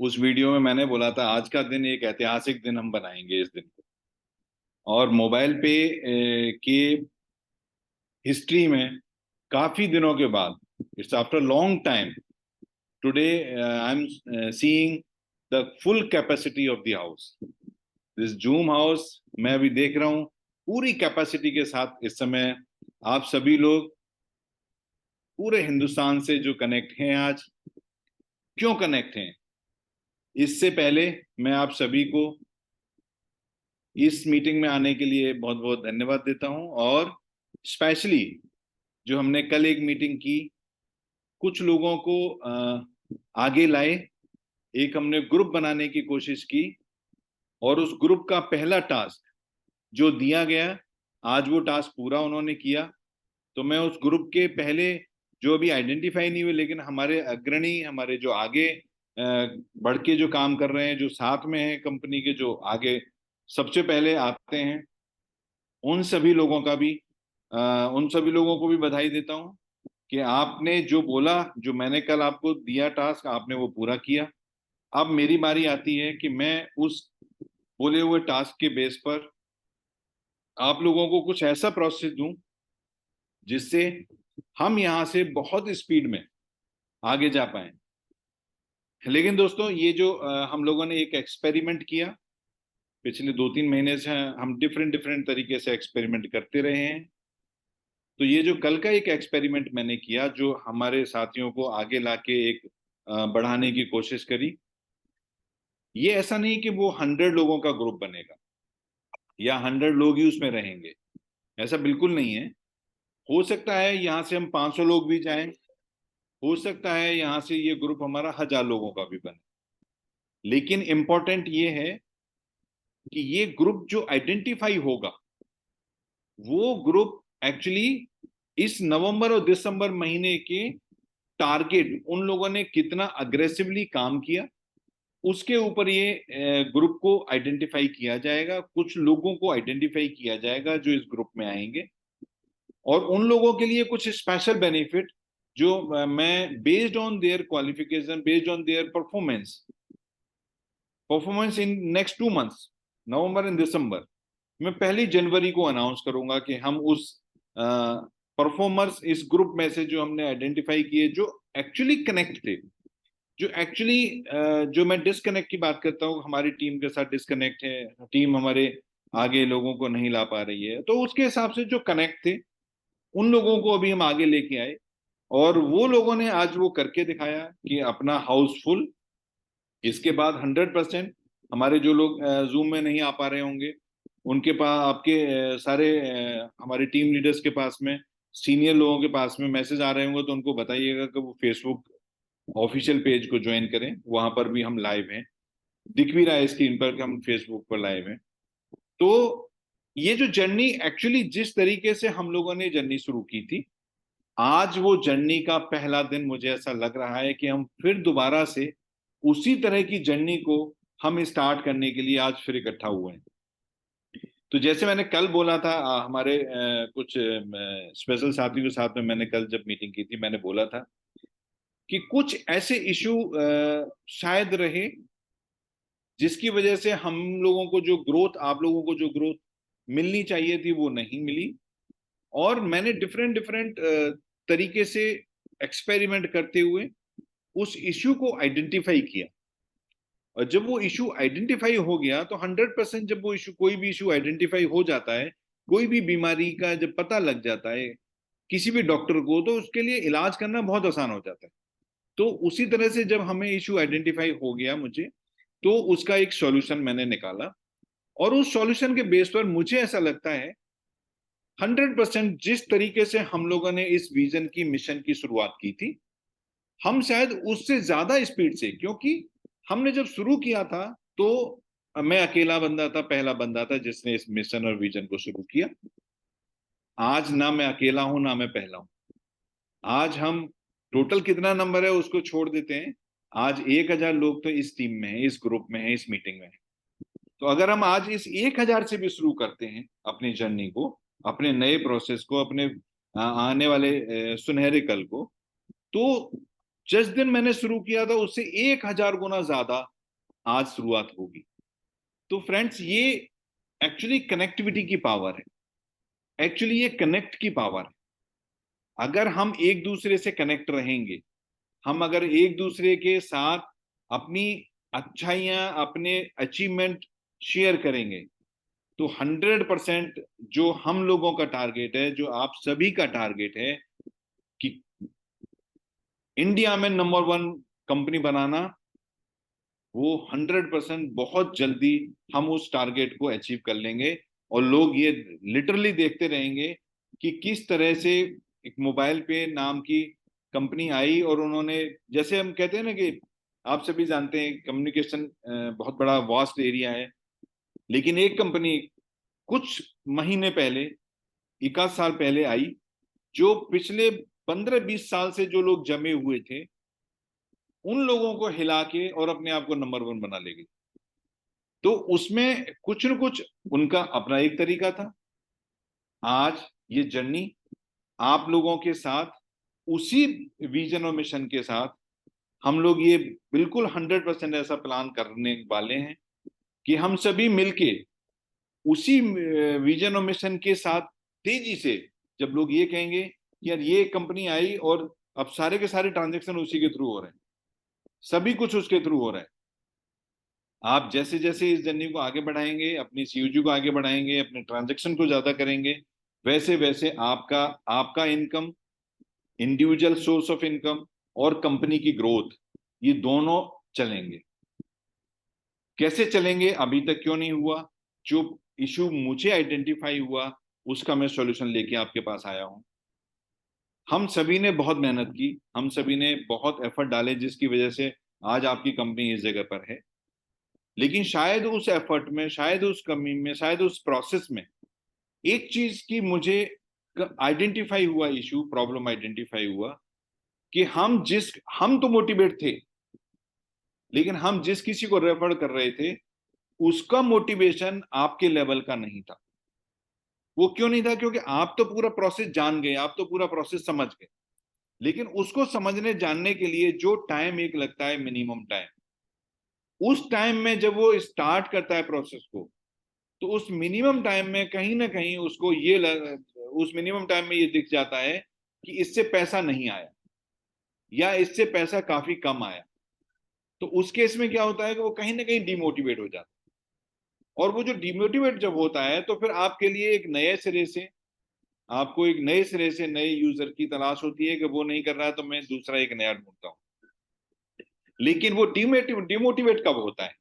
उस वीडियो में मैंने बोला था आज का दिन एक ऐतिहासिक दिन हम बनाएंगे इस दिन को। और मोबाइल पे के हिस्ट्री में काफी दिनों के बाद, it's after long time, today I am seeing the full capacity of the house. This zoom house मैं अभी देख रहा हूँ पूरी कैपेसिटी के साथ। इस समय आप सभी लोग पूरे हिंदुस्तान से जो कनेक्ट हैं आज, क्यों कनेक्ट हैं? इससे पहले मैं आप सभी को इस मीटिंग में आने के लिए बहुत बहुत धन्यवाद देता हूं। और स्पेशली जो हमने कल एक मीटिंग की, कुछ लोगों को आगे लाए, एक हमने ग्रुप बनाने की कोशिश की और उस ग्रुप का पहला टास्क जो दिया गया, आज वो टास्क पूरा उन्होंने किया। तो मैं उस ग्रुप के पहले जो अभी आइडेंटिफाई नहीं हुए लेकिन हमारे अग्रणी, हमारे जो आगे बढ़ के जो काम कर रहे हैं, जो साथ में हैं कंपनी के, जो आगे सबसे पहले आते हैं, उन सभी लोगों का भी उन सभी लोगों को भी बधाई देता हूं कि आपने जो बोला, जो मैंने कल आपको दिया टास्क, आपने वो पूरा किया। अब मेरी बारी आती है कि मैं उस बोले हुए टास्क के बेस पर आप लोगों को कुछ ऐसा प्रोसेस दूं जिससे हम यहां से बहुत स्पीड में आगे जा पाए। लेकिन दोस्तों, ये जो हम लोगों ने एक एक्सपेरिमेंट किया, पिछले 2-3 महीने से हम डिफरेंट डिफरेंट तरीके से एक्सपेरिमेंट करते रहे हैं। तो ये जो कल का एक एक्सपेरिमेंट मैंने किया, जो हमारे साथियों को आगे लाके एक बढ़ाने की कोशिश करी, ये ऐसा नहीं कि वो 100 लोगों का ग्रुप बनेगा या 100 लोग ही उसमें रहेंगे, ऐसा बिल्कुल नहीं है। हो सकता है यहाँ से हम 500 लोग भी जाएं, हो सकता है यहाँ से ये ग्रुप हमारा 1000 लोगों का भी बने। लेकिन इंपॉर्टेंट ये है कि ये ग्रुप जो आइडेंटिफाई होगा, वो ग्रुप एक्चुअली इस नवंबर और दिसंबर महीने के टारगेट, उन लोगों ने कितना अग्रेसिवली काम किया, उसके ऊपर ये ग्रुप को आइडेंटिफाई किया जाएगा। कुछ लोगों को आइडेंटिफाई किया जाएगा जो इस ग्रुप में आएंगे, और उन लोगों के लिए कुछ स्पेशल बेनिफिट जो मैं based on their qualification, based on their performance in next 2 months, November and December, मैं 1 जनवरी को अनाउंस करूंगा कि हम उस परफॉर्मर्स, इस ग्रुप में से जो हमने आइडेंटिफाई किए, जो एक्चुअली कनेक्ट थे, जो एक्चुअली जो मैं डिस्कनेक्ट की बात करता हूँ, हमारी टीम के साथ डिस्कनेक्ट है, टीम हमारे आगे लोगों को नहीं ला पा रही है, तो उसके हिसाब से जो कनेक्ट थे उन लोगों को अभी हम आगे लेके आए। और वो लोगों ने आज वो करके दिखाया कि अपना हाउसफुल। इसके बाद 100% हमारे जो लोग जूम में नहीं आ पा रहे होंगे, उनके पास, आपके सारे हमारे टीम लीडर्स के पास में, सीनियर लोगों के पास में मैसेज आ रहे होंगे, तो उनको बताइएगा कि वो फेसबुक ऑफिशियल पेज को ज्वाइन करें। वहां पर भी हम लाइव हैं, दिख भी रहा है स्क्रीन पर कि हम फेसबुक पर लाइव हैं। तो ये जो जर्नी, एक्चुअली जिस तरीके से हम लोगों ने जर्नी शुरू की थी, आज वो जर्नी का पहला दिन मुझे ऐसा लग रहा है कि हम फिर दोबारा से उसी तरह की जर्नी को हम स्टार्ट करने के लिए आज फिर इकट्ठा हुए हैं। तो जैसे मैंने कल बोला था, हमारे कुछ स्पेशल साथियों के साथ में मैंने कल जब मीटिंग की थी, मैंने बोला था कि कुछ ऐसे इशू शायद रहे जिसकी वजह से हम लोगों को जो ग्रोथ, आप लोगों को जो ग्रोथ मिलनी चाहिए थी वो नहीं मिली। और मैंने डिफरेंट डिफरेंट तरीके से एक्सपेरिमेंट करते हुए उस इश्यू को आइडेंटिफाई किया। और जब वो इशू आइडेंटिफाई हो गया तो 100%, जब वो इशू, कोई भी इशू आइडेंटिफाई हो जाता है, कोई भी बीमारी का जब पता लग जाता है किसी भी डॉक्टर को, तो उसके लिए इलाज करना बहुत आसान हो जाता है। तो उसी तरह से जब हमें इशू आइडेंटिफाई हो गया मुझे, तो उसका एक सॉल्यूशन मैंने निकाला। और उस सॉल्यूशन के बेस पर मुझे ऐसा लगता है 100% जिस तरीके से हम लोगों ने इस विजन की, मिशन की शुरुआत की थी, हम शायद उससे ज्यादा स्पीड से, क्योंकि हमने जब शुरू किया था तो मैं अकेला बंदा था, पहला बंदा था जिसने इस मिशन और विजन को शुरू किया। आज ना मैं अकेला हूं, ना मैं पहला हूं। आज हम, टोटल कितना नंबर है उसको छोड़ देते हैं, आज 1000 लोग तो इस टीम में है, इस ग्रुप में है, इस मीटिंग में है। तो अगर हम आज इस 1000 से भी शुरू करते हैं अपनी जर्नी को, अपने नए प्रोसेस को, अपने आने वाले सुनहरे कल को, तो जिस दिन मैंने शुरू किया था उससे 1000 गुना ज्यादा आज शुरुआत होगी। तो फ्रेंड्स, ये एक्चुअली कनेक्टिविटी की पावर है, एक्चुअली ये कनेक्ट की पावर है। अगर हम एक दूसरे से कनेक्ट रहेंगे, हम अगर एक दूसरे के साथ अपनी अच्छाइयां, अपने अचीवमेंट शेयर करेंगे, तो 100% जो हम लोगों का टारगेट है, जो आप सभी का टारगेट है कि इंडिया में नंबर 1 कंपनी बनाना, वो 100% बहुत जल्दी हम उस टारगेट को अचीव कर लेंगे। और लोग ये लिटरली देखते रहेंगे कि किस तरह से एक मोबाइल पे नाम की कंपनी आई, और उन्होंने, जैसे हम कहते हैं ना कि आप सभी जानते हैं कम्युनिकेशन बहुत बड़ा वास्ट एरिया है, लेकिन एक कंपनी कुछ महीने पहले, 1 साल पहले आई, जो पिछले 15-20 साल से जो लोग जमे हुए थे, उन लोगों को हिला के और अपने आप को नंबर 1 बना ले गई। तो उसमें कुछ न कुछ उनका अपना एक तरीका था। आज ये जर्नी आप लोगों के साथ, उसी विजन और मिशन के साथ, हम लोग ये बिल्कुल 100% ऐसा प्लान करने वाले हैं कि हम सभी मिलके उसी विजन और मिशन के साथ तेजी से, जब लोग ये कहेंगे कि यार ये कंपनी आई और अब सारे के सारे ट्रांजेक्शन उसी के थ्रू हो रहे हैं, सभी कुछ उसके थ्रू हो रहा है, आप जैसे जैसे इस जर्नी को आगे बढ़ाएंगे, अपनी सीयूजी को आगे बढ़ाएंगे, अपने ट्रांजेक्शन को ज्यादा करेंगे, वैसे वैसे आपका आपका income, individual source of income और कंपनी की ग्रोथ, ये दोनों चलेंगे। कैसे चलेंगे अभी तक क्यों नहीं हुआ? जो इशू मुझे आइडेंटिफाई हुआ, उसका मैं सॉल्यूशन लेके आपके पास आया हूं। हम सभी ने बहुत मेहनत की, हम सभी ने बहुत एफर्ट डाले, जिसकी वजह से आज आपकी कंपनी इस जगह पर है। लेकिन शायद उस एफर्ट में, शायद उस कमी में, शायद उस प्रोसेस में एक चीज की मुझे आइडेंटिफाई हुआ, इशू, प्रॉब्लम आइडेंटिफाई हुआ कि हम तो मोटिवेट थे, लेकिन हम जिस किसी को रेफर कर रहे थे, उसका मोटिवेशन आपके लेवल का नहीं था। वो क्यों नहीं था? क्योंकि आप तो पूरा प्रोसेस जान गए, आप तो पूरा प्रोसेस समझ गए, लेकिन उसको समझने जानने के लिए जो टाइम एक लगता है, मिनिमम टाइम, उस टाइम में जब वो स्टार्ट करता है प्रोसेस को, तो उस मिनिमम टाइम में कहीं ना कहीं उसको उस मिनिमम टाइम में ये दिख जाता है कि इससे पैसा नहीं आया, या इससे पैसा काफी कम आया। तो उस केस में क्या होता है कि वो कहीं ना कहीं डिमोटिवेट हो जाता है। और वो जो डिमोटिवेट जब होता है, तो फिर आपके लिए एक नए सिरे से, आपको एक नए सिरे से नए यूजर की तलाश होती है कि वो नहीं कर रहा है तो मैं दूसरा एक नया ढूंढता हूं। लेकिन वो डिमोटिवेट कब होता है?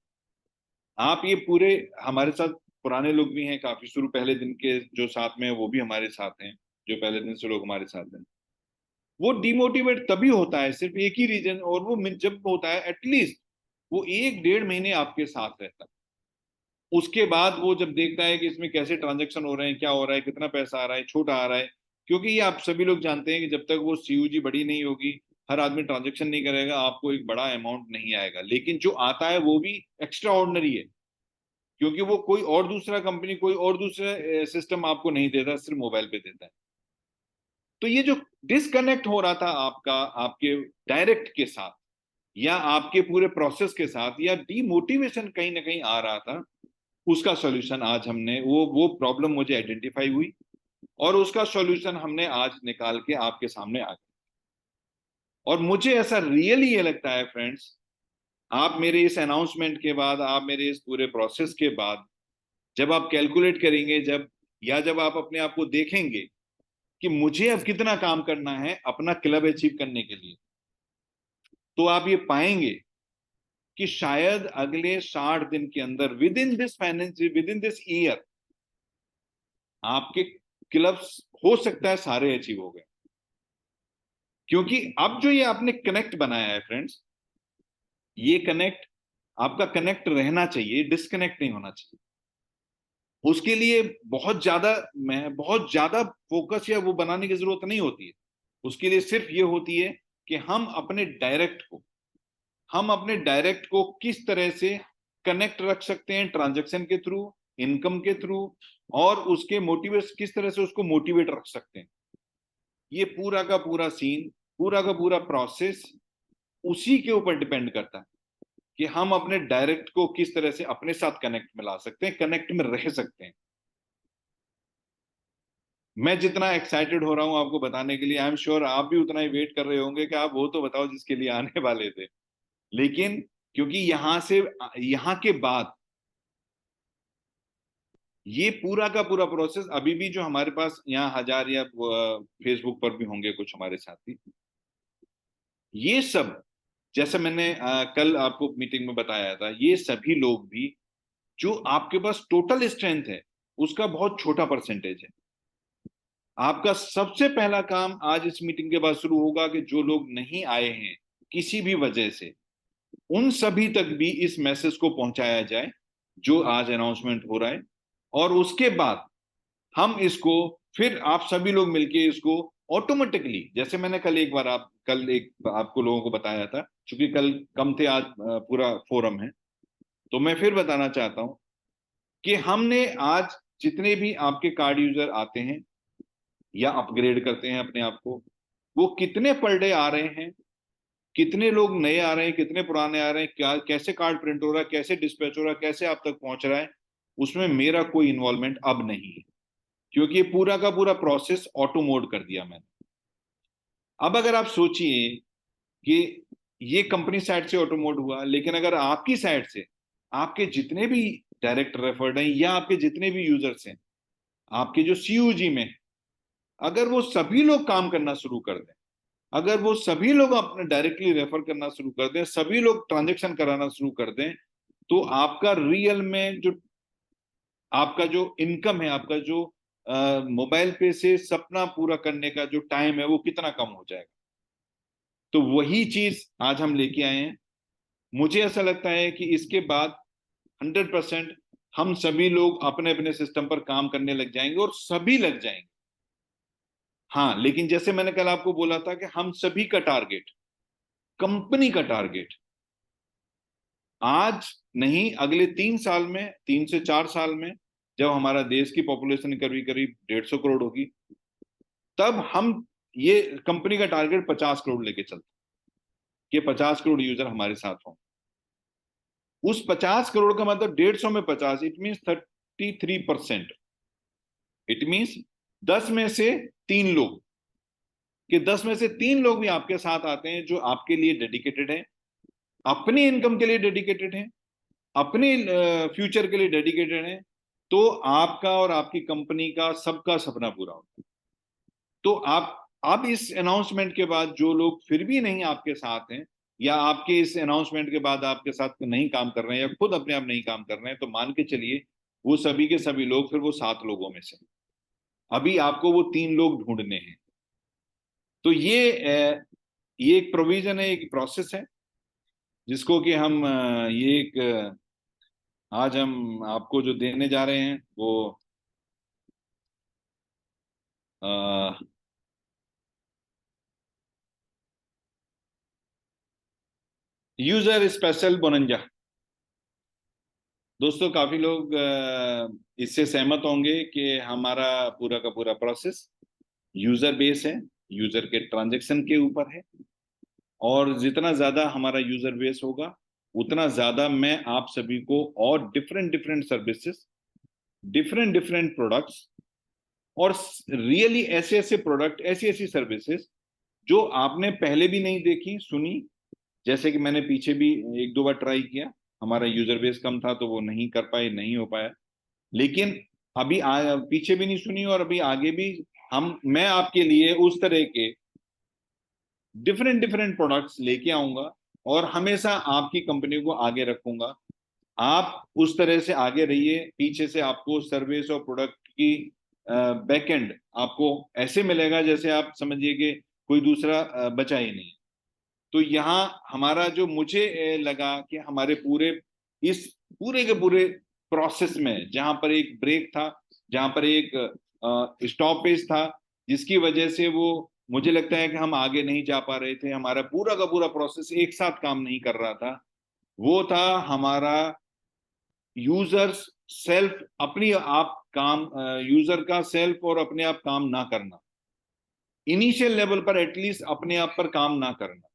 आप ये पूरे, हमारे साथ पुराने लोग भी हैं काफी, शुरू पहले दिन के जो साथ में है वो भी हमारे साथ हैं, जो पहले दिन से लोग हमारे साथ हैं, वो डिमोटिवेट तभी होता है सिर्फ एक ही रीजन, और वो जब होता है एटलीस्ट वो 1-1.5 महीने आपके साथ रहता है। उसके बाद वो जब देखता है कि इसमें कैसे ट्रांजेक्शन हो रहे हैं, क्या हो रहा है, कितना पैसा आ रहा है, छोटा आ रहा है, क्योंकि ये आप सभी लोग जानते हैं कि जब तक वो सीयूजी बड़ी नहीं होगी, हर आदमी ट्रांजेक्शन नहीं करेगा, आपको एक बड़ा अमाउंट नहीं आएगा। लेकिन जो आता है वो भी एक्स्ट्रा ऑर्डिनरी है, क्योंकि वो कोई और दूसरा कंपनी, कोई और दूसरा सिस्टम आपको नहीं देता, सिर्फ मोबाइल पे देता है। तो ये जो डिसकनेक्ट हो रहा था आपका, आपके डायरेक्ट के साथ, या आपके पूरे प्रोसेस के साथ, या डीमोटिवेशन कहीं ना कहीं आ रहा था, उसका सॉल्यूशन आज हमने, वो प्रॉब्लम मुझे आइडेंटिफाई हुई, और उसका सॉल्यूशन हमने आज निकाल के आपके सामने आ गया। और मुझे ऐसा रियली ये लगता है फ्रेंड्स, आप मेरे इस अनाउंसमेंट के बाद, आप मेरे इस पूरे प्रोसेस के बाद, जब आप कैलकुलेट करेंगे, जब आप अपने आप को देखेंगे कि मुझे अब कितना काम करना है अपना क्लब अचीव करने के लिए, तो आप ये पाएंगे कि शायद अगले 60 दिन के अंदर, विद इन दिस ईयर, आपके क्लब्स हो सकता है सारे अचीव हो गए। क्योंकि अब जो ये आपने कनेक्ट बनाया है फ्रेंड्स, ये कनेक्ट, आपका कनेक्ट रहना चाहिए, डिस्कनेक्ट नहीं होना चाहिए। उसके लिए बहुत ज्यादा फोकस या वो बनाने की जरूरत नहीं होती है। उसके लिए सिर्फ ये होती है कि हम अपने डायरेक्ट को किस तरह से कनेक्ट रख सकते हैं, ट्रांजैक्शन के थ्रू, इनकम के थ्रू, और उसके मोटिवेट, किस तरह से उसको मोटिवेट रख सकते हैं। ये पूरा का पूरा सीन, पूरा का पूरा प्रोसेस उसी के ऊपर डिपेंड करता है कि हम अपने डायरेक्ट को किस तरह से अपने साथ कनेक्ट में ला सकते हैं, कनेक्ट में रह सकते हैं। मैं जितना एक्साइटेड हो रहा हूं आपको बताने के लिए, आई एम श्योर आप भी उतना ही वेट कर रहे होंगे कि आप वो तो बताओ जिसके लिए आने वाले थे। लेकिन क्योंकि यहां के बाद ये पूरा का पूरा प्रोसेस अभी भी जो हमारे पास यहाँ हजार या फेसबुक पर भी होंगे कुछ हमारे साथी, ये सब जैसे मैंने कल आपको मीटिंग में बताया था, ये सभी लोग भी जो आपके पास टोटल स्ट्रेंथ है उसका बहुत छोटा परसेंटेज है। आपका सबसे पहला काम आज इस मीटिंग के बाद शुरू होगा कि जो लोग नहीं आए हैं किसी भी वजह से, उन सभी तक भी इस मैसेज को पहुंचाया जाए जो आज अनाउंसमेंट हो रहा है। और उसके बाद हम इसको, फिर आप सभी लोग मिलके इसको ऑटोमेटिकली, जैसे मैंने कल एक आपको लोगों को बताया था, क्योंकि कल कम थे, आज पूरा फोरम है, तो मैं फिर बताना चाहता हूं कि हमने आज जितने भी आपके कार्ड यूजर आते हैं या अपग्रेड करते हैं अपने आप को, वो कितने पर डे आ रहे हैं, कितने लोग नए आ रहे हैं, कितने पुराने आ रहे हैं, क्या कैसे कार्ड प्रिंट हो रहा है, कैसे डिस्पैच हो रहा है, कैसे आप तक पहुंच रहा है, उसमें मेरा कोई इन्वॉल्वमेंट अब नहीं है, क्योंकि ये पूरा का पूरा प्रोसेस ऑटो मोड कर दिया मैंने। अब अगर आप सोचिए कि ये कंपनी साइड से ऑटो मोड हुआ, लेकिन अगर आपकी साइड से आपके जितने भी डायरेक्ट रेफर्ड हैं या आपके जितने भी यूजर्स हैं आपके जो सीयूजी में, अगर वो सभी लोग काम करना शुरू कर दें, अगर वो सभी लोग अपने डायरेक्टली रेफर करना शुरू कर दें, सभी लोग ट्रांजेक्शन कराना शुरू कर दें, तो आपका रियल में जो आपका जो इनकम है, आपका जो मोबाइल पे से सपना पूरा करने का जो टाइम है वो कितना कम हो जाएगा। तो वही चीज आज हम लेके आए हैं। मुझे ऐसा लगता है कि इसके बाद 100% हम सभी लोग अपने अपने सिस्टम पर काम करने लग जाएंगे और सभी लग जाएंगे। हाँ, लेकिन जैसे मैंने कल आपको बोला था कि हम सभी का टारगेट, कंपनी का टारगेट आज नहीं, अगले 3 साल में, 3 से 4 साल में, जब हमारा देश की पॉपुलेशन करीब करीब 150 करोड़ होगी, तब हम ये कंपनी का टारगेट 50 करोड़ लेके चलते, कि 50 करोड़ यूजर हमारे साथ हों। उस 50 करोड़ का मतलब 150 में 50, इट मीन 33%। इट मीन्स 10 में से 3 लोग, कि 10 में से 3 लोग भी आपके साथ आते हैं जो आपके लिए डेडिकेटेड है, अपनी इनकम के लिए डेडिकेटेड है, अपने फ्यूचर के लिए डेडिकेटेड है, तो आपका और आपकी कंपनी का सबका सपना पूरा होता है। तो आप अब इस अनाउंसमेंट के बाद जो लोग फिर भी नहीं आपके साथ हैं, या आपके इस अनाउंसमेंट के बाद आपके साथ नहीं काम कर रहे हैं या खुद अपने आप नहीं काम कर रहे हैं, तो मान के चलिए वो सभी के सभी लोग फिर वो 7 लोगों में से अभी आपको वो 3 लोग ढूंढने हैं। तो ये एक प्रोविजन है, एक प्रोसेस है, जिसको कि हम ये एक आज हम आपको जो देने जा रहे हैं वो यूजर स्पेशल बोनंजा। दोस्तों, काफी लोग इससे सहमत होंगे कि हमारा पूरा का पूरा प्रोसेस यूजर बेस है, यूजर के ट्रांजैक्शन के ऊपर है, और जितना ज्यादा हमारा यूजर बेस होगा उतना ज्यादा मैं आप सभी को और different different services, different different products, और रियली ऐसे ऐसे प्रोडक्ट, ऐसी ऐसी सर्विसेज जो आपने पहले भी नहीं देखी सुनी। जैसे कि मैंने पीछे भी 1-2 बार ट्राई किया, हमारा यूजर बेस कम था तो वो नहीं कर पाए, नहीं हो पाया, लेकिन अभी पीछे भी नहीं सुनी, और अभी आगे भी मैं आपके लिए उस तरह के डिफरेंट डिफरेंट प्रोडक्ट्स लेके आऊंगा और हमेशा आपकी कंपनी को आगे रखूंगा। आप उस तरह से आगे रहिए, पीछे से आपको सर्विस और प्रोडक्ट की बैकएंड आपको ऐसे मिलेगा जैसे आप समझिए कि कोई दूसरा बचा ही नहीं। तो यहाँ हमारा जो मुझे लगा कि हमारे पूरे इस पूरे के पूरे प्रोसेस में जहां पर एक ब्रेक था, जहां पर एक स्टॉपेज था, जिसकी वजह से वो मुझे लगता है कि हम आगे नहीं जा पा रहे थे, हमारा पूरा का पूरा प्रोसेस एक साथ काम नहीं कर रहा था, वो था हमारा यूजर्स सेल्फ अपनी आप काम, यूजर का सेल्फ और अपने आप काम ना करना, इनिशियल लेवल पर एटलीस्ट अपने आप पर काम ना करना।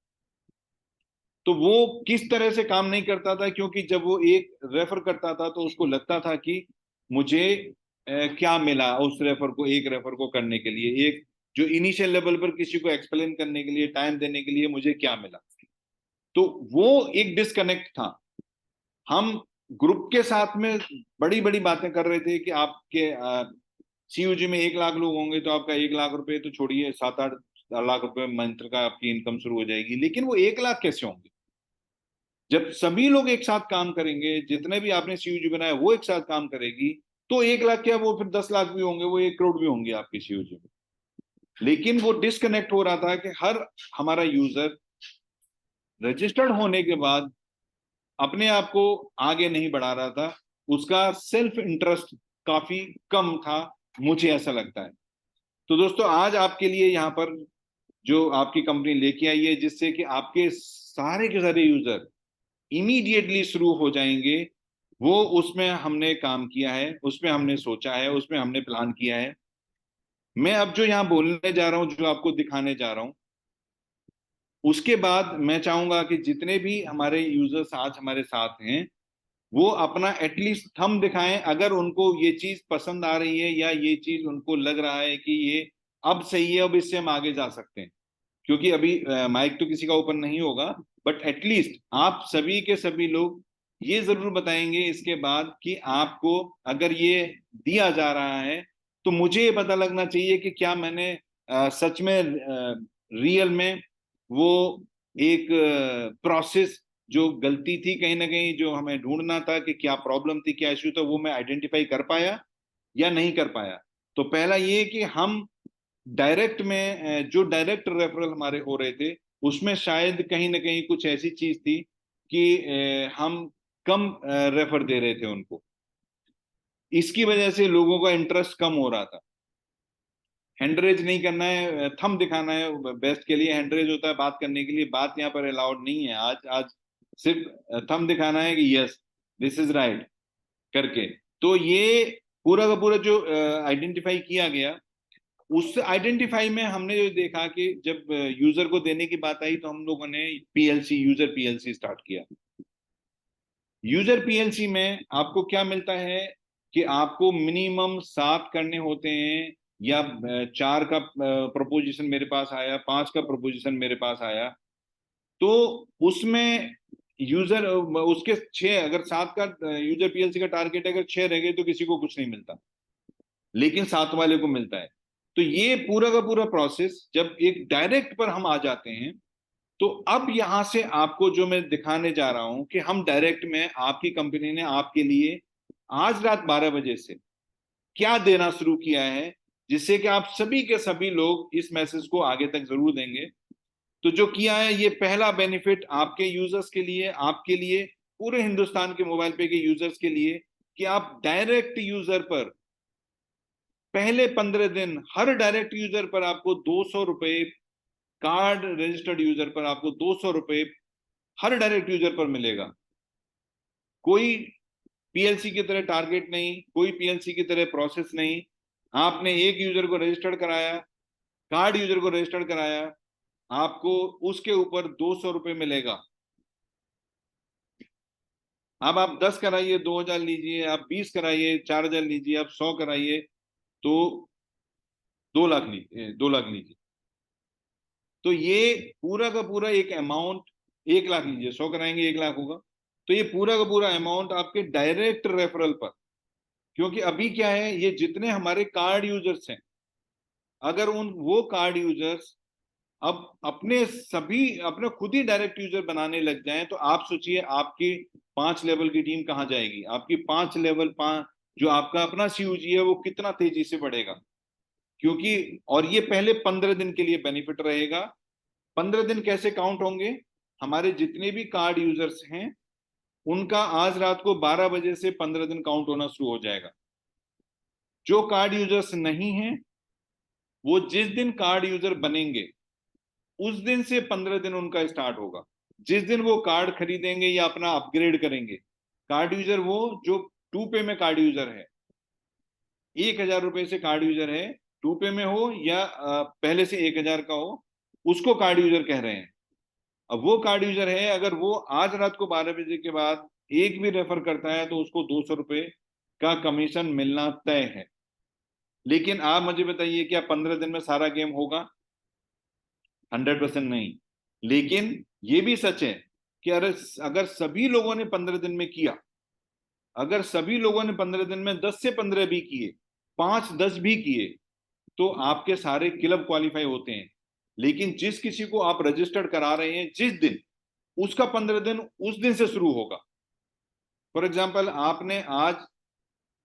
तो वो किस तरह से काम नहीं करता था, क्योंकि जब वो एक रेफर करता था तो उसको लगता था कि मुझे क्या मिला उस रेफर को, एक रेफर को करने के लिए, एक जो इनिशियल लेवल पर किसी को एक्सप्लेन करने के लिए, टाइम देने के लिए मुझे क्या मिला। तो वो एक डिस्कनेक्ट था। हम ग्रुप के साथ में बड़ी बड़ी बातें कर रहे थे कि आपके सीयूजी में 1 लाख लोग होंगे तो आपका 1 लाख रुपए तो छोड़िए, 7-8 लाख रुपए मंथ का आपकी इनकम शुरू हो जाएगी। लेकिन वो 1 लाख कैसे होंगे जब सभी लोग एक साथ काम करेंगे, जितने भी आपने सीयूजी बनाया वो एक साथ काम करेगी, तो 1 लाख क्या, वो फिर 10 लाख भी होंगे, वो 1 करोड़ भी होंगे आपकी सीयूजी में। लेकिन वो डिस्कनेक्ट हो रहा था कि हर हमारा यूजर रजिस्टर्ड होने के बाद अपने आप को आगे नहीं बढ़ा रहा था, उसका सेल्फ इंटरेस्ट काफी कम था, मुझे ऐसा लगता है। तो दोस्तों आज आपके लिए यहाँ पर जो आपकी कंपनी लेके आई है, जिससे कि आपके सारे के सारे यूजर इमीडिएटली शुरू हो जाएंगे, वो उसमें हमने काम किया है, उसमें हमने सोचा है, उसमें हमने प्लान किया है। मैं अब जो यहाँ बोलने जा रहा हूँ, जो आपको दिखाने जा रहा हूँ, उसके बाद मैं चाहूंगा कि जितने भी हमारे यूजर्स आज हमारे साथ हैं, वो अपना एटलीस्ट थंब दिखाएं अगर उनको ये चीज पसंद आ रही है, या ये चीज उनको लग रहा है कि ये अब सही है, अब इससे हम आगे जा सकते हैं। क्योंकि अभी माइक तो किसी का ओपन नहीं होगा, बट एटलीस्ट आप सभी के सभी लोग ये जरूर बताएंगे इसके बाद कि आपको अगर ये दिया जा रहा है तो मुझे ये पता लगना चाहिए कि क्या मैंने सच में रियल में वो एक प्रोसेस, जो गलती थी कहीं ना कहीं, जो हमें ढूंढना था कि क्या प्रॉब्लम थी, क्या इश्यू था, वो मैं आइडेंटिफाई कर पाया या नहीं कर पाया। तो पहला ये कि हम डायरेक्ट में जो डायरेक्ट रेफरल हमारे हो रहे थे, उसमें शायद कहीं ना कहीं कुछ ऐसी चीज थी कि हम कम रेफर दे रहे थे उनको, इसकी वजह से लोगों का इंटरेस्ट कम हो रहा था। हैंड रेज नहीं करना है, थंब दिखाना है बेस्ट के लिए, हैंड रेज होता है बात करने के लिए, बात यहाँ पर अलाउड नहीं है। आज आज सिर्फ थंब दिखाना है कि यस दिस इज राइट करके। तो ये पूरा का पूरा जो आइडेंटिफाई किया गया, उस आइडेंटिफाई में हमने जो देखा कि जब यूजर को देने की बात आई तो हम लोगों ने पीएलसी, यूजर पीएलसी स्टार्ट किया। यूजर पीएलसी में आपको क्या मिलता है कि आपको मिनिमम 7 करने होते हैं, या 4 का प्रपोजिशन मेरे पास आया, 5 का प्रपोजिशन मेरे पास आया, तो उसमें यूजर उसके 6, अगर 7 का यूजर पीएलसी का टारगेट है, अगर 6 रह गए तो किसी को कुछ नहीं मिलता, लेकिन 7 वाले को मिलता है। तो ये पूरा का पूरा प्रोसेस जब एक डायरेक्ट पर हम आ जाते हैं, तो अब यहां से आपको जो मैं दिखाने जा रहा हूं कि हम डायरेक्ट में, आपकी कंपनी ने आपके लिए आज रात 12 बजे से क्या देना शुरू किया है, जिससे कि आप सभी के सभी लोग इस मैसेज को आगे तक जरूर देंगे। तो जो किया है, ये पहला बेनिफिट आपके यूजर्स के लिए, आपके लिए, पूरे हिंदुस्तान के मोबाइल पे के यूजर्स के लिए, कि आप डायरेक्ट यूजर पर पहले 15 दिन हर डायरेक्ट यूजर पर आपको 200 रुपए, कार्ड रजिस्टर्ड यूजर पर आपको 200 रुपए हर डायरेक्ट यूजर पर मिलेगा। कोई पीएलसी की तरह टारगेट नहीं, कोई पीएलसी की तरह प्रोसेस नहीं। आपने एक यूजर को रजिस्टर्ड कराया, कार्ड यूजर को रजिस्टर्ड कराया, आपको उसके ऊपर 200 रुपए मिलेगा। अब आप 10 कराइए 2000 लीजिए, आप 20 कराइए 4000 लीजिए, आप 100 कराइए तो 2 लाख लीजिए, 2 लाख लीजिए। तो ये पूरा का पूरा एक अमाउंट, 1 लाख लीजिए, 100 कराएंगे 1 लाख होगा। तो ये पूरा का पूरा अमाउंट आपके डायरेक्ट रेफरल पर, क्योंकि अभी क्या है, ये जितने हमारे कार्ड यूजर्स हैं, अगर उन वो कार्ड यूजर्स अब अपने सभी अपने खुद ही डायरेक्ट यूजर बनाने लग जाएं, तो आप सोचिए आपकी 5 लेवल की टीम कहाँ जाएगी, आपकी 5 लेवल 5 जो आपका अपना सीयूजी है वो कितना तेजी से बढ़ेगा। क्योंकि और ये पहले 15 दिन के लिए बेनिफिट रहेगा। 15 दिन कैसे काउंट होंगे, हमारे जितने भी कार्ड यूजर्स हैं उनका आज रात को 12 बजे से 15 दिन काउंट होना शुरू हो जाएगा। जो कार्ड यूजर्स नहीं हैं, वो जिस दिन कार्ड यूजर बनेंगे उस दिन से 15 दिन उनका स्टार्ट होगा। जिस दिन वो कार्ड खरीदेंगे या अपना अपग्रेड करेंगे, कार्ड यूजर वो जो 2 पे में कार्ड यूजर है, 1,000 रुपए से कार्ड यूजर है, 2 पे में हो या पहले से 1,000 का हो, उसको कार्ड यूजर कह रहे हैं। अब वो कार्ड यूजर है, अगर वो आज रात को 12 बजे के बाद एक भी रेफर करता है तो उसको 200 रुपए का कमीशन मिलना तय है। लेकिन आप मुझे बताइए, क्या 15 दिन में सारा गेम होगा? 100% नहीं। लेकिन ये भी सच है कि अगर अगर सभी लोगों ने 15 दिन में किया, अगर सभी लोगों ने 15 दिन में 10 से 15 भी किए, 5-10 भी किए, तो आपके सारे क्लब क्वालिफाई होते हैं। लेकिन जिस किसी को आप रजिस्टर्ड करा रहे हैं जिस दिन, उसका 15 दिन उस दिन से शुरू होगा। फॉर एग्जाम्पल, आपने आज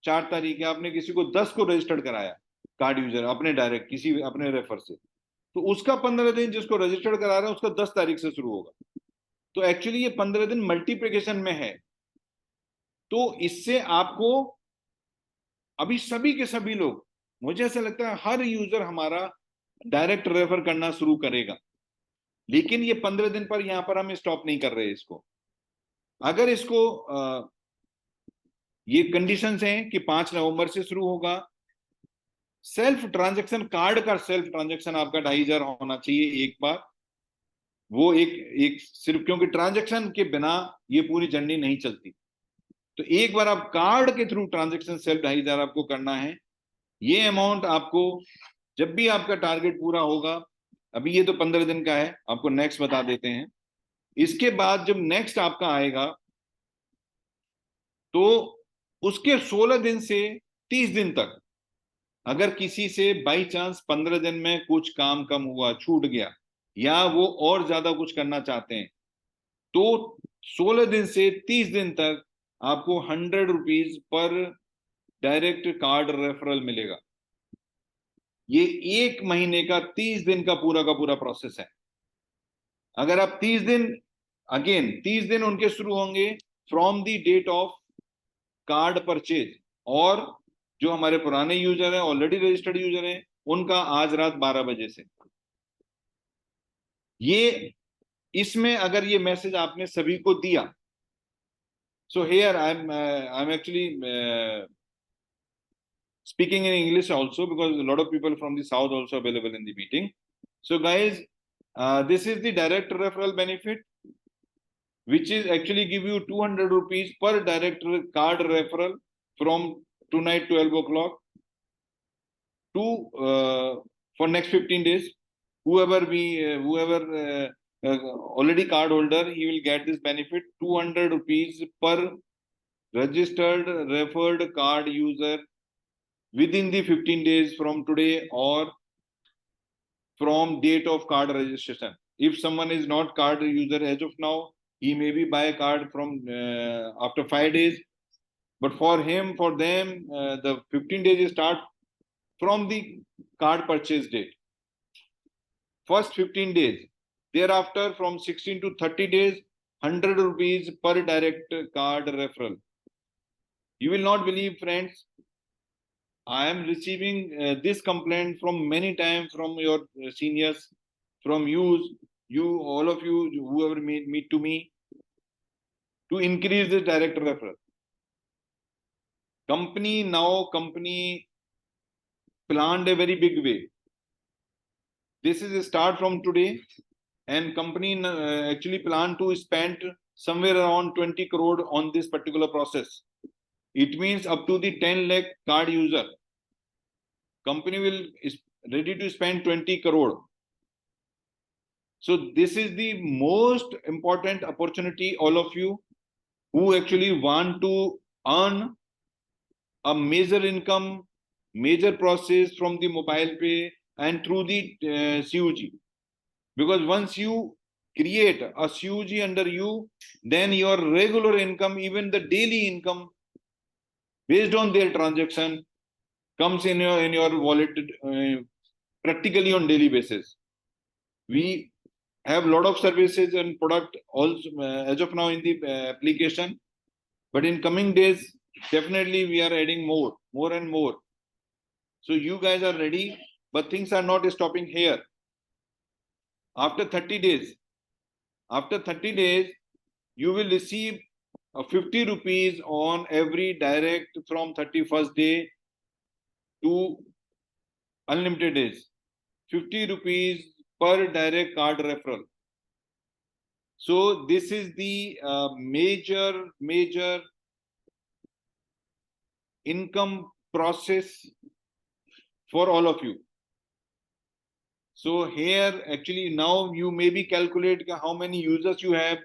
4 तारीख है, आपने किसी को 10 को रजिस्टर्ड कराया कार्ड यूजर, अपने डायरेक्ट किसी अपने रेफर से, तो उसका 15 दिन जिसको रजिस्टर्ड करा रहा है उसका 10 तारीख से शुरू होगा। तो एक्चुअली ये 15 दिन मल्टीप्लिकेशन में है। तो इससे आपको अभी सभी के सभी लोग, मुझे ऐसा लगता है हर यूजर हमारा डायरेक्ट रेफर करना शुरू करेगा। लेकिन ये 15 दिन पर यहां पर हम स्टॉप नहीं कर रहे इसको। अगर इसको ये कंडीशंस हैं कि 5 नवंबर से शुरू होगा। सेल्फ ट्रांजैक्शन, कार्ड का सेल्फ ट्रांजैक्शन आपका 2500 होना चाहिए एक बार। वो एक एक सिर्फ क्योंकि ट्रांजैक्शन के बिना ये पूरी जर्नी नहीं चलती। तो एक बार आप कार्ड के थ्रू ट्रांजैक्शन सेल्फ 2500 आपको करना है। ये अमाउंट आपको जब भी आपका टारगेट पूरा होगा, अभी ये तो 15 दिन का है, आपको नेक्स्ट बता देते हैं। इसके बाद जब नेक्स्ट आपका आएगा तो उसके 16 दिन से 30 दिन तक, अगर किसी से बाई चांस 15 दिन में कुछ काम कम हुआ, छूट गया, या वो और ज्यादा कुछ करना चाहते हैं, तो 16 दिन से 30 दिन तक आपको 100 rupees per direct card referral मिलेगा। ये 1 महीने का 30 दिन का पूरा प्रोसेस है। अगर आप 30 दिन, अगेन 30 दिन उनके शुरू होंगे from the date of card purchase, और जो हमारे पुराने यूजर हैं, ऑलरेडी रजिस्टर्ड यूजर हैं, उनका आज रात 12 बजे से। ये इसमें अगर ये मैसेज आपने सभी को दिया, so here I am actually speaking in English also, because a lot of people from the south also available in the meeting. So guys, this is the direct referral benefit, which is actually give you 200 rupees per direct card referral from tonight 12 o'clock to for next 15 days. Whoever already card holder, he will get this benefit 200 rupees per registered referred card user within the 15 days from today, or from date of card registration. If someone is not card user as of now, he maybe buy a card from after 5 days. But for him, for them, the 15 days start from the card purchase date. First 15 days. Thereafter, from 16 to 30 days, 100 rupees per direct card referral. You will not believe, friends, I am receiving this complaint from many times from your seniors, from you, all of you, whoever meet to me, to increase the direct referral. Company planned a very big way. This is a start from today, and company actually plan to spend somewhere around 20 crore on this particular process. It means up to the 10 lakh card user, company will is ready to spend 20 crore. So this is the most important opportunity, all of you who actually want to earn a major income, major process from the MobilePe and through the CUG. Because once you create a CUG under you, then your regular income, even the daily income based on their transaction, comes in your wallet practically on daily basis. We have a lot of services and product also as of now in the application, but in coming days definitely we are adding more and more. So you guys are ready, but things are not stopping here. After 30 days, you will receive 50 rupees on every direct from 31st day to unlimited days. 50 rupees per direct card referral. So this is the major income process for all of you. So here actually now you maybe calculate how many users you have.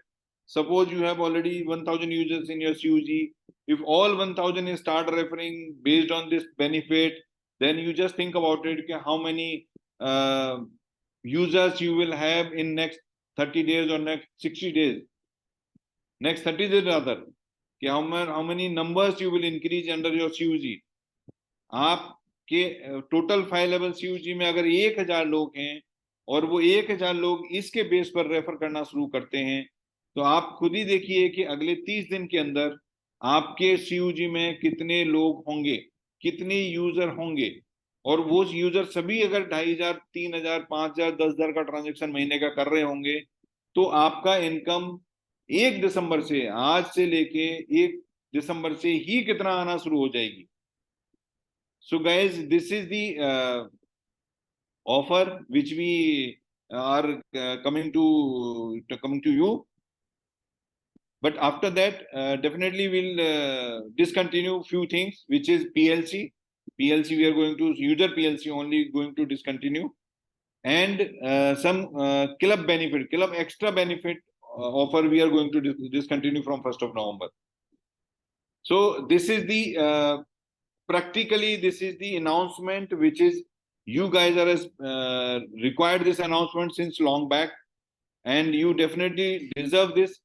Suppose you have already 1000 users in your CUG. If all 1000 start referring based on this benefit, then you just think about it, how many users you will have in next 30 days or next 60 days. Next 30 days rather. How many numbers you will increase under your CUG. आपके total फाइलेबल CUG में अगर 1000 लोग हैं और वो 1000 लोग इसके base पर रेफर करना शुरू करते हैं, तो आप खुद ही देखिए कि अगले 30 दिन के अंदर आपके CUG में कितने लोग होंगे, कितने यूजर होंगे। और वो यूजर सभी अगर 2500, 3000, 5000, 10,000 का ट्रांजेक्शन महीने का कर रहे होंगे, तो आपका इनकम 1 दिसंबर से, आज से लेके 1 दिसंबर से ही कितना आना शुरू हो जाएगी। So guys, this is the offer which we are coming to you. But after that, definitely we'll discontinue few things, which is PLC. PLC we are going to user PLC only going to discontinue, and some club benefit, club extra benefit offer we are going to discontinue from 1st of November. So this is the practically this is the announcement which is you guys are required this announcement since long back, and you definitely deserve this,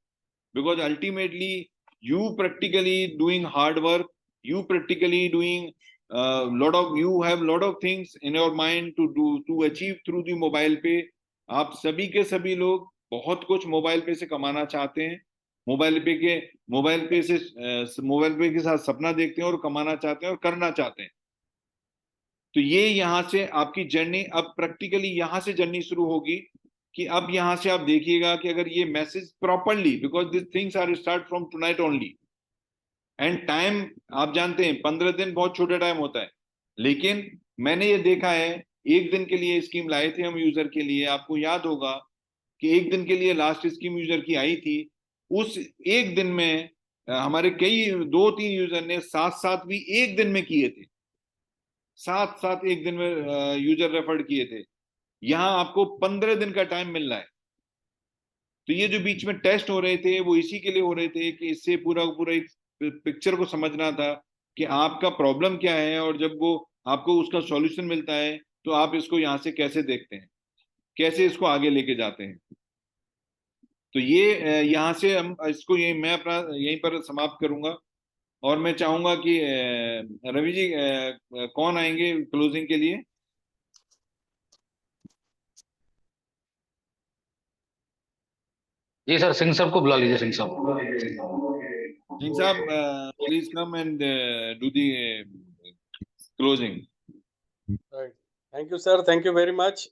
because ultimately you practically doing hard work, you practically doing you have lot of things in your mind to do to achieve through the mobile pay. आप सभी के सभी लोग बहुत कुछ mobile पे से कमाना चाहते हैं, मोबाइल पे के साथ सपना देखते हैं और कमाना चाहते हैं और करना चाहते हैं। तो ये यहाँ से आपकी जर्नी अब प्रैक्टिकली यहाँ से जर्नी शुरू होगी कि अब यहाँ से आप देखिएगा कि अगर ये message properly, because this things are start from tonight only, and time आप जानते हैं 15 दिन बहुत छोटा टाइम होता है, लेकिन मैंने ये देखा है 1 दिन के लिए स्कीम लाए थे हम यूजर के लिए। आपको याद होगा कि 1 दिन के लिए लास्ट स्कीम यूजर की आई थी, उस 1 दिन में हमारे कई 2-3 यूजर ने 7 भी 1 दिन में किए थे, 7 1 दिन में यूजर रेफर्ड किए थे। यहाँ आपको 15 दिन का टाइम मिल रहा है। तो ये जो बीच में टेस्ट हो रहे थे वो इसी के लिए हो रहे थे कि इससे पूरा एक पिक्चर को समझना था कि आपका प्रॉब्लम क्या है, और जब वो आपको उसका सॉल्यूशन मिलता है तो आप इसको यहाँ से कैसे देखते हैं, कैसे इसको आगे लेके जाते हैं। तो ये यहाँ से हम इसको मैं अपना यहीं पर समाप्त करूंगा, और मैं चाहूंगा कि रवि जी कौन आएंगे क्लोजिंग के लिए? जी सर, सिंह साहब को बुला लीजिए। सिंह साहब please come and do the closing. Right. Thank you, sir. Thank you very much.